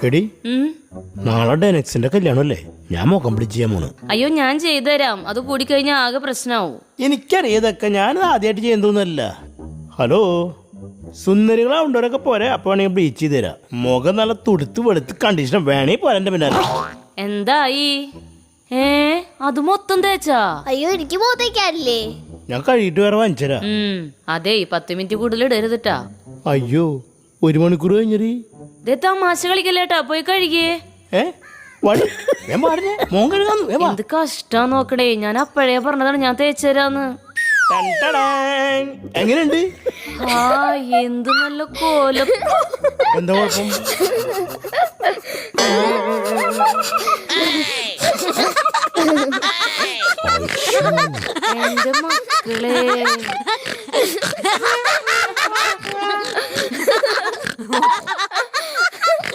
എടി നാളെ ഡെനക്സിന്റെ കല്യാണമല്ലേ, ഞാൻ മുഖം പിടിച്ച് ചെയ്യാൻ പോണ്. അയ്യോ ഞാൻ ചെയ്തുതരാം, അത് കൂടിക്കഴിഞ്ഞാൽ ആകെ പ്രശ്നമാവും. എനിക്കറിയതൊക്കെ, ഞാനത് ആദ്യമായിട്ട് ചെയ്യുന്നൊന്നുമല്ല. ഹലോ, സുന്ദരികളാവുണ്ടവരൊക്കെ പോരെ, അപ്പൊ വേണമെങ്കിൽ ബ്ലീച്ച് ചെയ്ത് തരാം. മുഖം നല്ല തുടുത്ത് വെളുത്ത് കണ്ടീഷൻ വേണേ പോരെ എന്റെ പിന്നാലെ. എന്തായി? അത് മൊത്തം തേച്ചാ? അയ്യോ എനിക്ക് പോത്തേക്കാറില്ലേ? ഞാൻ കഴിയിട്ട് വേറെ വാങ്ങിച്ചരാ. അതെ 10 മിനിറ്റ് കൂടുതൽ ഇടരുതിട്ടാ. അയ്യോ 1 മണിക്കൂർ കഴിഞ്ഞരി. തമാശ കളിക്കല്ലേട്ടാ, പോയി കഴുകിയേ. എന്ത് കഷ്ടാ നോക്കണേ, ഞാൻ അപ്പഴേ പറഞ്ഞതാണ് ഞാൻ തേച്ചുതരാന്ന്. എങ്ങനെയുണ്ട്? ആ എന്ത് നല്ല കോലം. എന്താ കുഴപ്പം? എന്റെ മക്കളെ